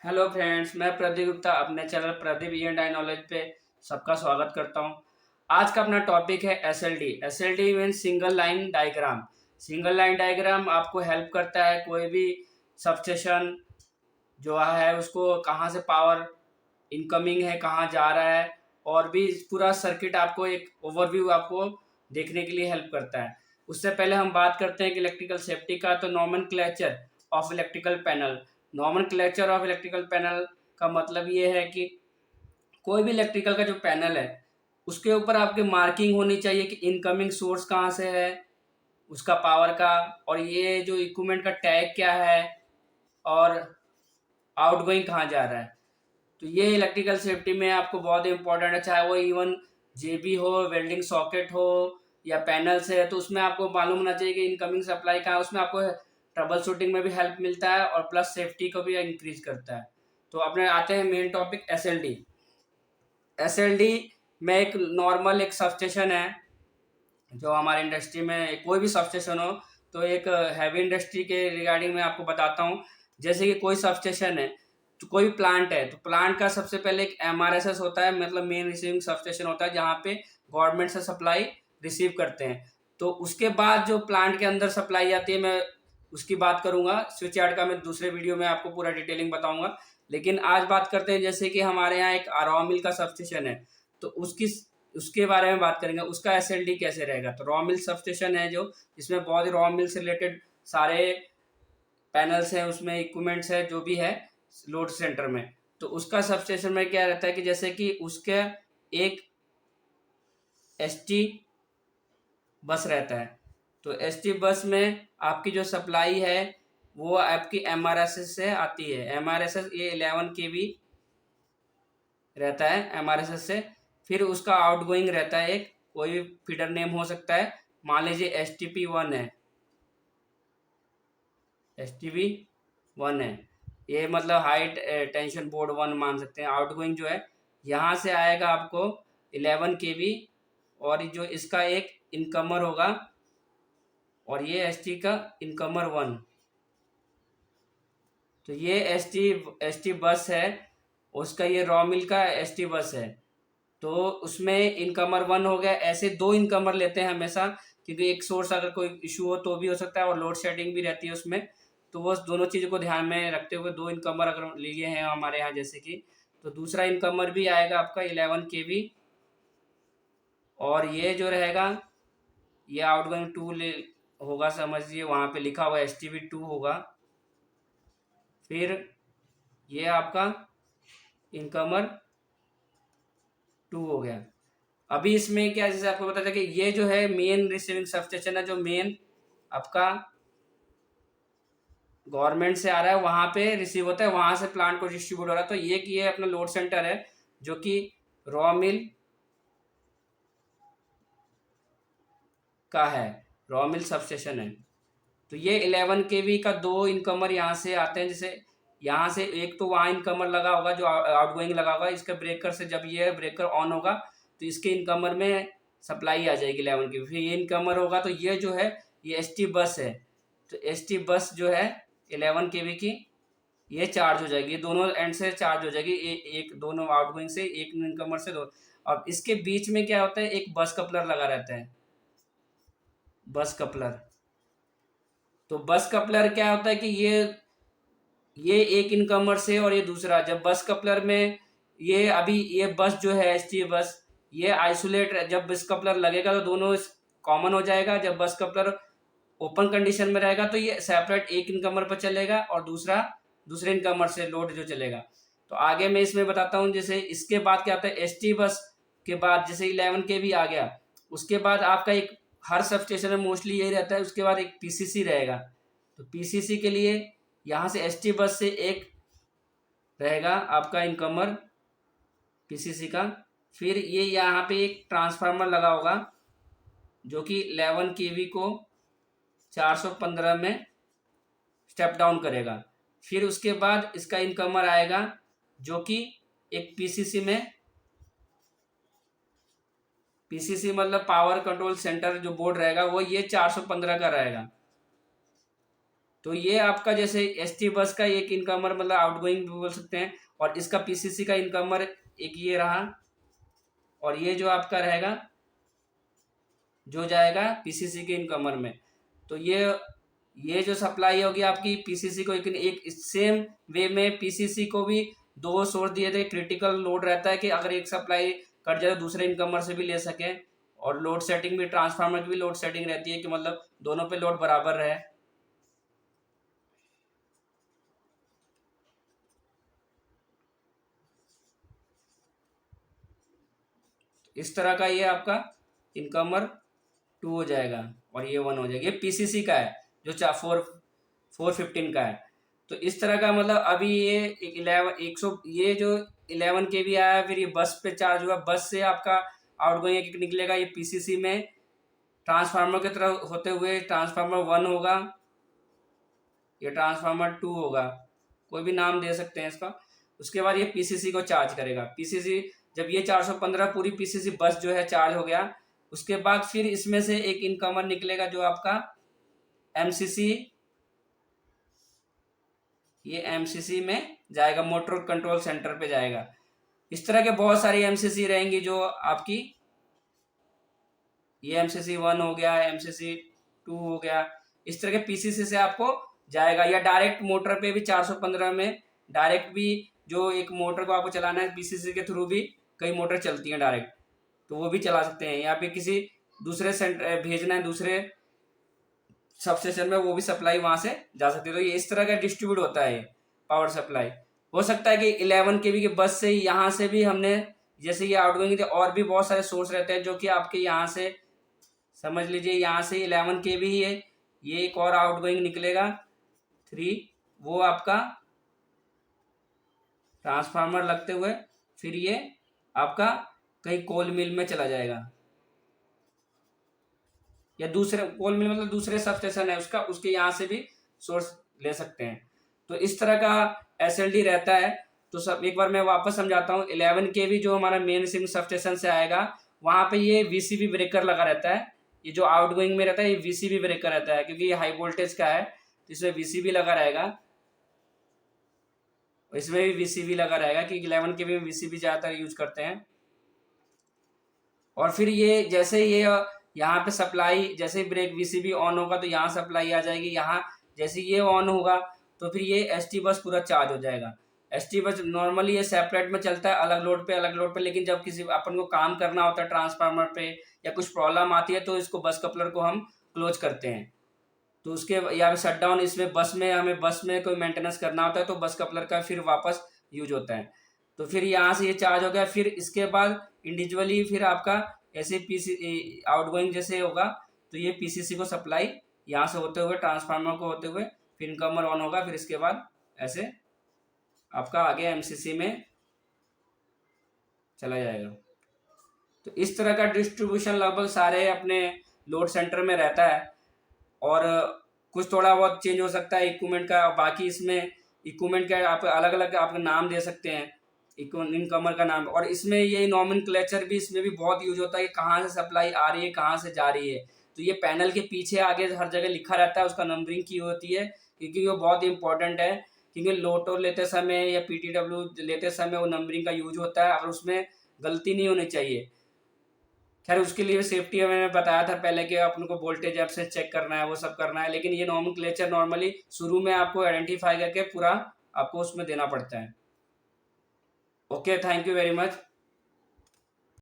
Hello friends, मैं प्रदीप गुप्ता अपने channel Pradeep E and I knowledge पे सबका स्वागत करता हूँ। आज का अपना टॉपिक है SLD. SLD means single line diagram. Single line diagram आपको हेल्प करता है कोई भी सबस्टेशन जो है उसको कहाँ से पावर इनकमिंग है, कहाँ जा रहा है, और भी पूरा सर्किट आपको एक ओवरव्यू आपको देखने के लिए हेल्प करता है। उससे पहले हम बात करते हैं कि इलेक्ट्रिकल सेफ्टी का, तो nomenclature of electrical panel. Nomenclature of electrical panel का मतलब ये है कि कोई भी इलेक्ट्रिकल का जो पैनल है उसके ऊपर आपकी मार्किंग होनी चाहिए कि इनकमिंग सोर्स कहाँ से है, उसका पावर का, और ये जो इक्विपमेंट का टैग क्या है, और आउटगोइंग कहाँ जा रहा है। तो ये इलेक्ट्रिकल सेफ्टी में आपको बहुत इंपॉर्टेंट है, चाहे वो इवन जेबी हो, वेल्डिंग सॉकेट हो, या पैनल्स है, तो उसमें आपको मालूम होना चाहिए कि इनकमिंग सप्लाई कहाँ है। उसमें आपको ट्रबल शूटिंग में भी हेल्प मिलता है और प्लस सेफ्टी को भी इंक्रीज करता है। तो अपने आते हैं मेन टॉपिक एसएलडी। एसएलडी में एक नॉर्मल एक सबस्टेशन है जो हमारे इंडस्ट्री में कोई भी सबस्टेशन हो। तो एक हैवी इंडस्ट्री के रिगार्डिंग मैं आपको बताता हूँ। जैसे कि कोई सबस्टेशन है, तो कोई प्लांट है, तो प्लांट का सबसे पहले एक एमआरएसएस होता है, मतलब मेन रिसीविंग सबस्टेशन होता है जहाँ पे गवर्नमेंट से सप्लाई रिसीव करते हैं। तो उसके बाद जो प्लांट के अंदर सप्लाई आती है, मैं उसकी बात करूंगा। स्विच यार्ड का मैं दूसरे वीडियो में आपको पूरा डिटेलिंग बताऊंगा। लेकिन आज बात करते हैं जैसे कि हमारे यहाँ एक रॉ मिल का सबस्टेशन है, तो उसकी उसके बारे में बात करेंगे। उसका एसएलडी कैसे रहेगा। तो रॉ मिल सबस्टेशन है जो, जिसमें बहुत ही रॉ मिल से रिलेटेड सारे पैनल्स हैं, उसमें इक्विपमेंट्स है जो भी है लोड सेंटर में। तो उसका सबस्टेशन में क्या रहता है कि जैसे कि उसके एक एसटी बस रहता है। तो एसटी बस में आपकी जो सप्लाई है वो आपकी एमआरएसएस से आती है। एमआरएसएस ये 11 kV रहता है एमआरएसएस से। फिर उसका आउटगोइंग रहता है, एक कोई भी फीडर नेम हो सकता है। मान लीजिए STP1 है, STP1 है, ये मतलब हाई टेंशन बोर्ड 1 मान सकते हैं। आउटगोइंग जो है यहाँ से आएगा आपको 11 kV, और जो इसका एक इनकमर होगा, और ये एसटी का इनकमर 1। तो ये एसटी बस है, उसका ये रॉ मिल का एसटी बस है। तो उसमें इनकमर 1 हो गया। ऐसे दो इनकमर लेते हैं हमेशा, क्योंकि एक सोर्स अगर कोई इशू हो तो भी हो सकता है, और लोड शेडिंग भी रहती है उसमें। तो वो दोनों चीज़ों को ध्यान में रखते हुए दो इनकमर अगर लिए हैं हमारे यहाँ जैसे कि, तो दूसरा इनकमर भी आएगा आपका 11 kV। और ये जो रहेगा ये आउटगोइंग टू होगा, समझिए वहाँ पे लिखा हुआ STP2 होगा। फिर ये आपका इनकमर 2 हो गया। अभी इसमें क्या, जैसे आपको पता था कि ये जो है मेन रिसीविंग सबस्टेशन है, जो मेन आपका गवर्नमेंट से आ रहा है, वहां पे रिसीव होता है, वहां से प्लांट को डिस्ट्रीब्यूट हो रहा है। तो ये अपना लोड सेंटर है जो कि रॉ मिल का है, रॉ मिल सबस्टेशन है। तो ये 11 kV का दो इनकमर यहाँ से आते हैं। जैसे यहाँ से एक तो वहाँ इनकमर लगा होगा जो आउटगोइंग लगा होगा, इसके ब्रेकर से जब ये ब्रेकर ऑन होगा तो इसके इनकमर में सप्लाई आ जाएगी 11 kV। फिर ये इनकमर होगा, तो ये जो है ये एसटी बस है। तो एसटी बस जो है 11 kV की, ये चार्ज हो जाएगी, ये दोनों एंड से चार्ज हो जाएगी, एक दोनों आउटगोइंग से, एक इनकमर से दो। अब इसके बीच में क्या होता है, एक बस कपलर लगा रहता है, बस कपलर। तो बस कपलर क्या होता है कि ये एक इनकमर से, और ये दूसरा, जब बस कपलर में ये अभी ये बस जो है एसटी बस, ये आइसोलेट, जब बस कपलर लगेगा तो दोनों कॉमन हो जाएगा। जब बस कपलर ओपन कंडीशन में रहेगा तो ये सेपरेट एक इनकमर पर चलेगा, और दूसरा दूसरे इनकमर से लोड जो चलेगा। तो आगे मैं इसमें बताता हूँ। जैसे इसके बाद क्या होता है, एसटी बस के बाद जैसे 11 kV आ गया, उसके बाद आपका एक, हर सब स्टेशन में मोस्टली यही रहता है, उसके बाद एक पीसीसी रहेगा। तो पीसीसी के लिए यहाँ से एसटी बस से एक रहेगा आपका इनकमर पीसीसी का। फिर ये यहाँ पे एक ट्रांसफार्मर लगा होगा जो कि 11 kV को 415 में स्टेप डाउन करेगा। फिर उसके बाद इसका इनकमर आएगा जो कि एक पीसीसी मतलब पावर कंट्रोल सेंटर जो बोर्ड रहेगा, वो ये 415 का रहेगा। तो ये आपका जैसे एसटी बस का एक इनकमर मतलब आउटगोइंग भी बोल सकते हैं, और इसका पीसीसी का इनकमर एक ये रहा, और ये जो आपका रहेगा जो जाएगा पीसीसी के इनकमर में। तो ये जो सप्लाई होगी आपकी पीसीसी को, एक सेम वे में पीसीसी को भी दो सोर्स दिए थे। क्रिटिकल लोड रहता है कि अगर एक सप्लाई कट जाए तो दूसरे इनकमर से भी ले सके, और लोड सेटिंग भी ट्रांसफार्मर की भी लोड सेटिंग रहती है कि मतलब दोनों पे लोड बराबर रहे। इस तरह का ये आपका इनकमर 2 हो जाएगा और ये 1 हो जाएगा। ये पीसीसी का है जो 415 का है। तो इस तरह का मतलब अभी ये 11 ये जो 11 के भी आया, फिर ये बस पे चार्ज हुआ, बस से आपका आउटगोइंग एक निकलेगा, ये पीसीसी में ट्रांसफार्मर की तरह होते हुए ट्रांसफार्मर 1 होगा, ये ट्रांसफार्मर 2 होगा, कोई भी नाम दे सकते हैं इसका। उसके बाद ये पीसीसी को चार्ज करेगा। पीसीसी जब ये 415 पूरी पीसीसी बस जो है चार्ज हो गया, उसके बाद फिर इसमें से एक इनकमर निकलेगा जो आपका एमसीसी, ये एमसीसी में जाएगा, मोटर कंट्रोल सेंटर पे जाएगा। इस तरह के बहुत सारी एमसीसी रहेंगी जो आपकी, ये एमसीसी 1 हो गया, एमसीसी 2 हो गया, इस तरह के पीसीसी से आपको जाएगा। या डायरेक्ट मोटर पे भी 415 में डायरेक्ट भी जो एक मोटर को आपको चलाना है पीसीसी के थ्रू भी कई मोटर चलती हैं डायरेक्ट, तो वो भी चला सकते हैं। या फिर किसी दूसरे सेंटर भेजना है दूसरे सब स्टेशन में, वो भी सप्लाई वहां से जा सकती है। तो ये इस तरह का डिस्ट्रीब्यूट होता है पावर सप्लाई। हो सकता है कि 11 केवी की बस से यहाँ से भी हमने, जैसे ये आउटगोइंग थे, और भी बहुत सारे सोर्स रहते हैं जो कि आपके यहाँ से समझ लीजिए, यहाँ से 11 केवी ही है, ये एक और आउटगोइंग निकलेगा 3, वो आपका ट्रांसफार्मर लगते हुए फिर ये आपका कहीं कोल मिल में चला जाएगा, या दूसरे कोल मिल मतलब दूसरे सब स्टेशन है उसका, उसके यहाँ से भी सोर्स ले सकते हैं। तो इस तरह का एसएलडी रहता है। तो सब एक बार मैं वापस समझाता हूँ। 11 केवी जो हमारा मेन सिंह सब स्टेशन से आएगा, वहाँ पे ये वीसीबी ब्रेकर लगा रहता है। ये जो आउटगोइंग में रहता है ये वीसीबी ब्रेकर रहता है, क्योंकि ये हाई वोल्टेज का है तो इसमें वीसीबी लगा रहेगा, इसमें भी वीसीबी लगा रहेगा कि 11 केवी में वीसीबी ज़्यादातर यूज करते हैं। और फिर ये जैसे ये यहाँ पे सप्लाई, जैसे ब्रेक वीसीबी ऑन होगा तो यहाँ सप्लाई आ जाएगी, यहाँ जैसे ये ऑन होगा तो फिर ये एसटी बस पूरा चार्ज हो जाएगा। एसटी बस नॉर्मली ये सेपरेट में चलता है, अलग लोड पे, लेकिन जब किसी अपन को काम करना होता है ट्रांसफार्मर पे या कुछ प्रॉब्लम आती है तो इसको बस कपलर को हम क्लोज करते हैं। तो उसके या शट डाउन, इसमें बस में हमें बस में कोई मेंटेनेंस करना होता है तो बस कपलर का फिर वापस यूज होता है। तो फिर यहाँ से ये चार्ज हो गया, फिर इसके बाद इंडिविजुअली फिर आपका ऐसे पीसी आउटगोइंग जैसे होगा तो ये पीसीसी को सप्लाई यहाँ से होते हुए ट्रांसफार्मर को होते हुए फिर इनकमर ऑन होगा, फिर इसके बाद ऐसे आपका आगे एमसीसी में चला जाएगा। तो इस तरह का डिस्ट्रीब्यूशन लगभग सारे अपने लोड सेंटर में रहता है, और कुछ थोड़ा बहुत चेंज हो सकता है इक्विपमेंट का। बाकी इसमें इक्विपमेंट का आप अलग अलग आप नाम दे सकते हैं, इनकमर का नाम। और इसमें ये नॉमेनक्लेचर भी इसमें भी बहुत यूज होता है कि कहाँ से सप्लाई आ रही है कहाँ से जा रही है। तो ये पैनल के पीछे आगे हर जगह लिखा रहता है, उसका नंबरिंग की होती है, क्योंकि वो बहुत इंपॉर्टेंट है। क्योंकि लोटो लेते समय या पीटीडब्ल्यू लेते समय वो नंबरिंग का यूज होता है, और उसमें गलती नहीं होनी चाहिए। खैर उसके लिए सेफ्टी मैंने बताया था पहले कि अपन को वोल्टेज ऐप से चेक करना है, वो सब करना है, लेकिन ये नॉमेनक्लेचर नॉर्मली शुरू में आपको आइडेंटिफाई करके पूरा आपको उसमें देना पड़ता है। Okay, thank you very much.